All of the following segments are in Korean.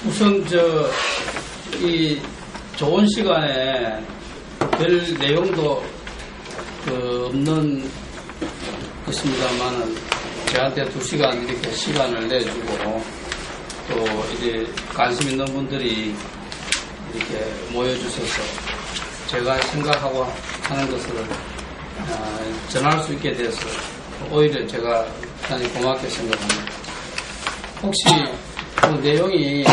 우선 이 좋은 시간에 별 내용도 없는 것입니다만은 저한테 2시간 이렇게 시간을 내주고 또 이제 관심 있는 분들이 이렇게 모여주셔서 제가 생각하고 하는 것을 전할 수 있게 돼서 오히려 제가 대단히 고맙게 생각합니다. 혹시 그 내용이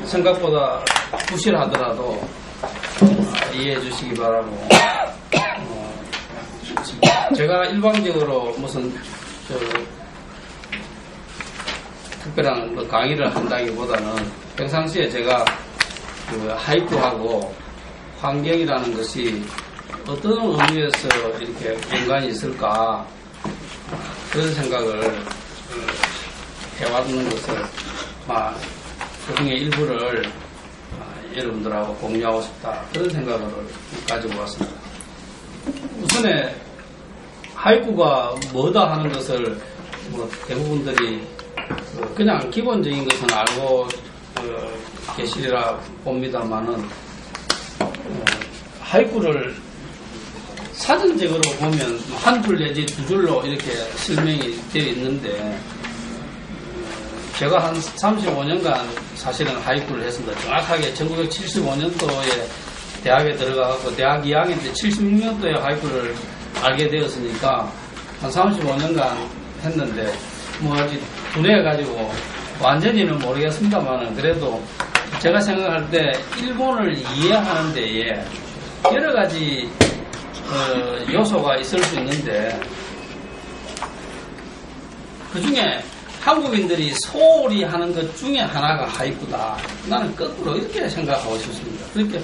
생각보다 부실하더라도 이해해 주시기 바라고, 제가 일방적으로 무슨 특별한 강의를 한다기보다는 평상시에 제가 그 하이쿠하고 환경이라는 것이 어떤 의미에서 이렇게 연관이 있을까 그런 생각을 해왔는 것을 그 중에 일부를 여러분들하고 공유하고 싶다 그런 생각을 가지고 왔습니다. 우선에 하이쿠가 뭐다 하는 것을 대부분들이 그냥 기본적인 것은 알고 계시리라 봅니다만은 하이쿠를 사전적으로 보면 한 줄 내지 2줄로 이렇게 설명이 되어 있는데 제가 한 35년간 사실은 하이쿠를 했습니다. 정확하게 1975년도에 대학에 들어가서 대학 2학년 때 76년도에 하이쿠를 알게 되었으니까 한 35년간 했는데 아직 분해해가지고 완전히는 모르겠습니다만은 그래도 제가 생각할 때 일본을 이해하는 데에 여러 가지 요소가 있을 수 있는데 그 중에 한국인들이 소홀히 하는 것 중에 하나가 하이쿠다. 나는 거꾸로 이렇게 생각하고 싶습니다. 그렇게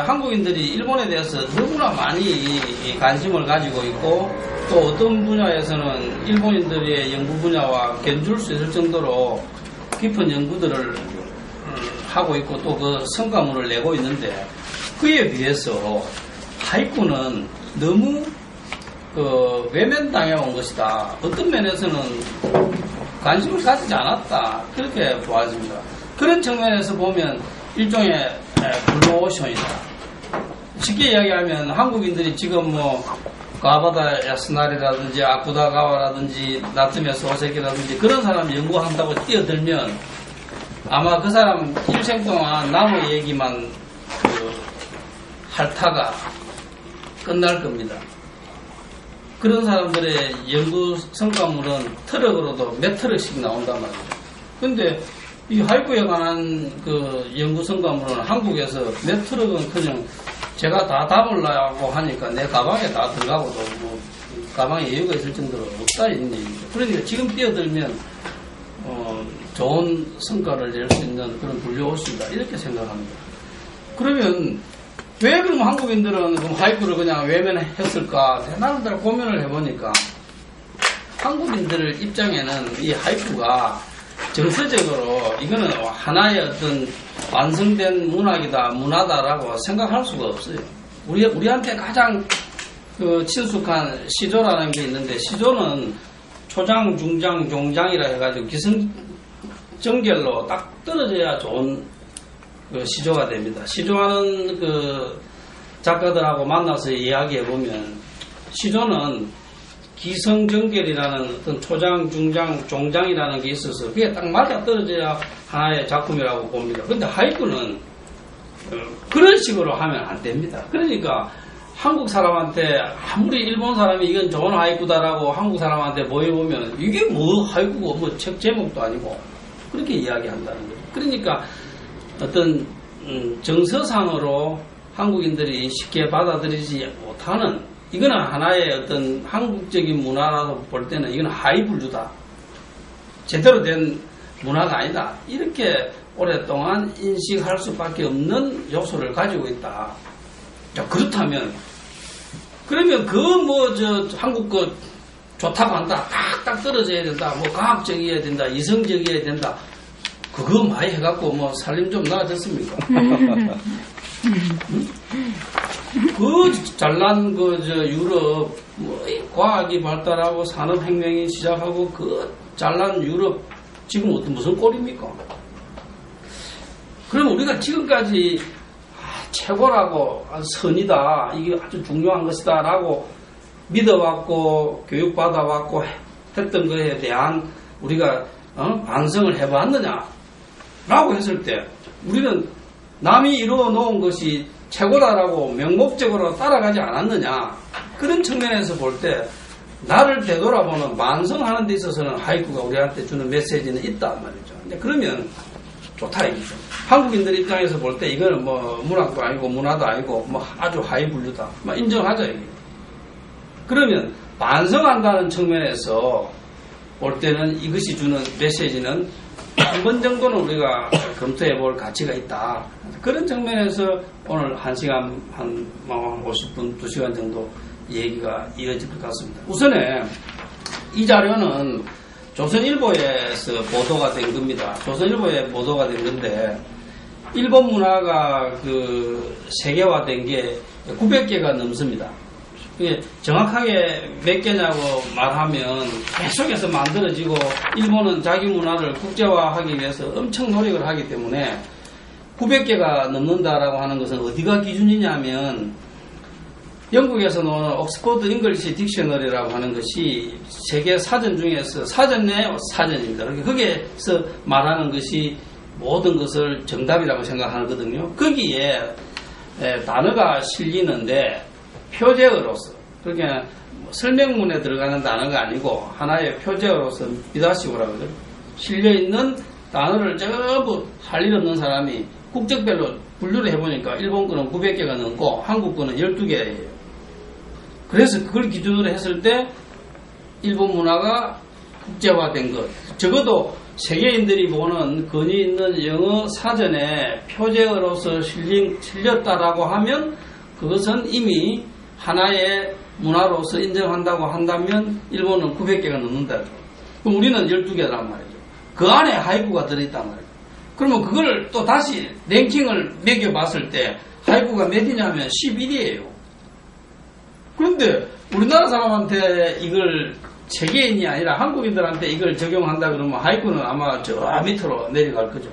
한국인들이 일본에 대해서 너무나 많이 관심을 가지고 있고 또 어떤 분야에서는 일본인들의 연구 분야와 견줄 수 있을 정도로 깊은 연구들을 하고 있고 또 그 성과물을 내고 있는데 그에 비해서 하이쿠는 너무 외면당해온 것이다. 어떤 면에서는 관심을 가지지 않았다. 그렇게 보아집니다. 그런 측면에서 보면 일종의 블루오션이다. 쉽게 이야기하면 한국인들이 지금 가바다 야스나리라든지 아쿠다가와라든지 나츠메 소세키라든지 그런 사람 연구한다고 뛰어들면 아마 그 사람 일생 동안 나무 얘기만 핥다가 끝날 겁니다. 그런 사람들의 연구 성과물은 트럭으로도 몇 트럭씩 나온단 말이에요. 근데 이 하이쿠에 관한 그 연구 성과물은 한국에서 몇 트럭은 그냥 제가 다 담으려고 하니까 내 가방에 다 들어가고도 가방에 여유가 있을 정도로 없다 이런 얘기죠. 그러니까 지금 뛰어들면 좋은 성과를 낼 수 있는 그런 블루오션이다 이렇게 생각합니다. 그러면 왜 그럼 한국인들은 그럼 하이쿠를 그냥 외면했을까? 나름대로 고민을 해보니까 한국인들 입장에는 이 하이쿠가 정서적으로 이거는 하나의 어떤 완성된 문학이다, 문화다라고 생각할 수가 없어요. 우리한테 가장 친숙한 시조라는 게 있는데 시조는 초장, 중장, 종장이라 해가지고 기승전결로 딱 떨어져야 좋은 시조가 됩니다. 시조하는 작가들하고 만나서 이야기해보면 시조는 기성정결이라는 어떤 초장, 중장, 종장이라는 게 있어서 그게 딱 맞아 떨어져야 하나의 작품이라고 봅니다. 그런데 하이쿠는 그런 식으로 하면 안 됩니다. 그러니까 한국 사람한테 아무리 일본 사람이 이건 좋은 하이쿠다라고 한국 사람한테 보여보면 이게 뭐 하이쿠고 책 제목도 아니고 그렇게 이야기한다는 거죠. 그러니까 어떤 정서상으로 한국인들이 쉽게 받아들이지 못하는 이거는 하나의 어떤 한국적인 문화라고 볼 때는 이건 하이블루다. 제대로 된 문화가 아니다. 이렇게 오랫동안 인식할 수밖에 없는 요소를 가지고 있다. 자, 그렇다면 그러면 한국 거 좋다고 한다. 딱 떨어져야 된다. 과학적이어야 된다. 이성적이어야 된다. 그거 많이 해갖고 살림 좀 나아졌습니까? 잘난 유럽 과학이 발달하고 산업혁명이 시작하고 잘난 유럽 지금 무슨 꼴입니까? 그럼 우리가 지금까지 최고라고 선이다, 이게 아주 중요한 것이다 라고 믿어왔고 교육받아왔고 했던 것에 대한 우리가 반성을 해봤느냐 라고 했을 때 우리는 남이 이루어 놓은 것이 최고다라고 명목적으로 따라가지 않았느냐, 그런 측면에서 볼 때 나를 되돌아보는 반성하는 데 있어서는 하이쿠가 우리한테 주는 메시지는 있다 말이죠. 그러면 좋다 이거죠. 한국인들 입장에서 볼 때 이거는 뭐 문학도 아니고 문화도 아니고 뭐 아주 하이 분류다, 막 인정하죠 이게. 그러면 반성한다는 측면에서 볼 때는 이것이 주는 메시지는 한 번 정도는 우리가 검토해 볼 가치가 있다. 그런 측면에서 오늘 1시간 한 50분, 2시간 정도 얘기가 이어질 것 같습니다. 우선에 이 자료는 조선일보에서 보도가 된 겁니다. 조선일보에 보도가 된 건데 일본 문화가 세계화된 게 900개가 넘습니다. 정확하게 몇 개냐고 말하면 계속해서 만들어지고 일본은 자기 문화를 국제화하기 위해서 엄청 노력을 하기 때문에 900개가 넘는다라고 하는 것은 어디가 기준이냐면 영국에서 나오는 옥스퍼드 잉글리시 딕셔너리라고 하는 것이 세계 사전 중에서 사전 내 사전입니다. 거기에서 말하는 것이 모든 것을 정답이라고 생각하거든요. 거기에 단어가 실리는데 표제어로서, 그러니까 설명문에 들어가는 단어가 아니고 하나의 표제어로서 미다시고라고 그러죠. 실려있는 단어를 전부 할 일 없는 사람이 국적별로 분류를 해보니까 일본 거는 900개가 넘고 한국 거는 12개예요. 그래서 그걸 기준으로 했을 때 일본 문화가 국제화된 것, 적어도 세계인들이 보는 권위 있는 영어 사전에 표제어로서 실렸다라고 하면 그것은 이미 하나의 문화로서 인정한다고 한다면 일본은 900개가 넘는다. 그럼 우리는 12개란 말이죠. 그 안에 하이쿠가 들어있단 말이죠. 그러면 그걸 또 다시 랭킹을 매겨봤을 때 하이쿠가 몇이냐면 11위예요. 그런데 우리나라 사람한테 이걸 세계인이 아니라 한국인들한테 이걸 적용한다 그러면 하이쿠는 아마 저 밑으로 내려갈 거죠.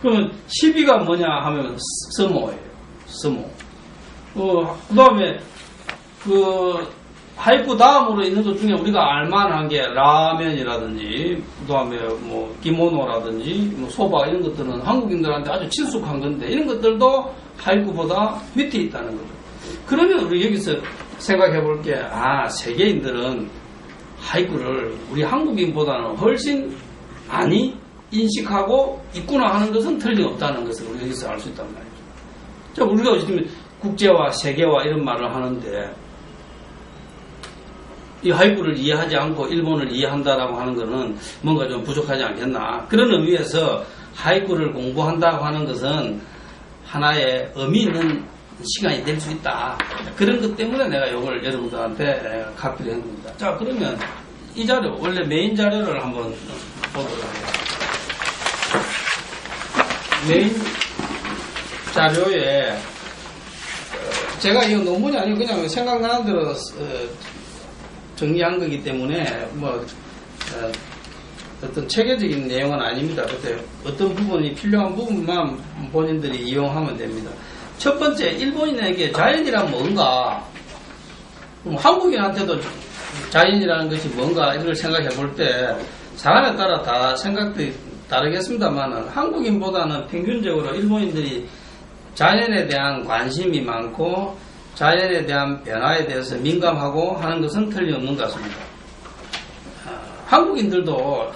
그러면 10위가 뭐냐 하면 서모예요. 서모. 그 다음에 하이쿠 다음으로 있는 것 중에 우리가 알만한 게 라면이라든지, 그 다음에 뭐 기모노라든지, 뭐 소바 이런 것들은 한국인들한테 아주 친숙한 건데 이런 것들도 하이쿠보다 밑에 있다는 거죠. 그러면 우리 여기서 생각해 볼 게, 세계인들은 하이쿠를 우리 한국인보다는 훨씬 많이 인식하고 있구나 하는 것은 틀림없다는 것을 우리 여기서 알 수 있단 말이죠. 자, 우리가 어쨌든 국제화, 세계화 이런 말을 하는데 이 하이쿠를 이해하지 않고 일본을 이해한다라고 하는 것은 뭔가 좀 부족하지 않겠나. 그런 의미에서 하이쿠를 공부한다고 하는 것은 하나의 의미 있는 시간이 될 수 있다. 그런 것 때문에 내가 이걸 여러분들한테 카피를 한 겁니다. 자, 그러면 이 자료, 원래 메인 자료를 한번 보도록 하겠습니다. 메인 자료에 제가 이거 논문이 아니고 그냥 생각나는 대로 정리한 거기 때문에 어떤 체계적인 내용은 아닙니다. 그때 어떤 부분이 필요한 부분만 본인들이 이용하면 됩니다. 첫 번째, 일본인에게 자연이란 뭔가, 한국인한테도 자연이라는 것이 뭔가 이걸 생각해 볼 때 사람에 따라 다 생각들이 다르겠습니다만 한국인보다는 평균적으로 일본인들이 자연에 대한 관심이 많고 자연에 대한 변화에 대해서 민감하고 하는 것은 틀림없는 것 같습니다. 한국인들도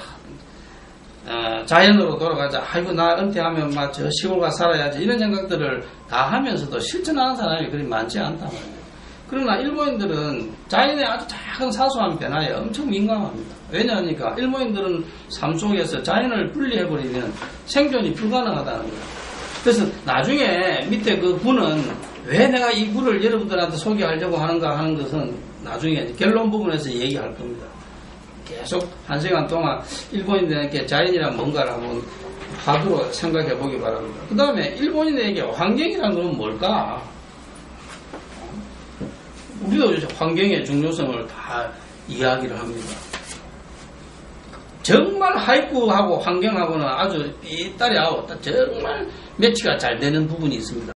자연으로 돌아가자, 아이고 나 은퇴하면 막 저 시골 가 살아야지 이런 생각들을 다 하면서도 실천하는 사람이 그리 많지 않단 말이에요. 그러나 일본인들은 자연의 아주 작은 사소한 변화에 엄청 민감합니다. 왜냐하니까 일본인들은 삶 속에서 자연을 분리해버리면 생존이 불가능하다는 거예요. 그래서 나중에 밑에 그 부는 왜 내가 이 부를 여러분들한테 소개하려고 하는가 하는 것은 나중에 결론 부분에서 얘기할 겁니다. 계속 1시간 동안 일본인들에게 자연이란 뭔가를 한번 하도록 생각해 보기 바랍니다. 그 다음에 일본인에게 환경이란 건 뭘까? 우리도 환경의 중요성을 다 이야기를 합니다. 정말 하이쿠하고 환경하고는 아주 삐따리하고 정말 매치가 잘 되는 부분이 있습니다.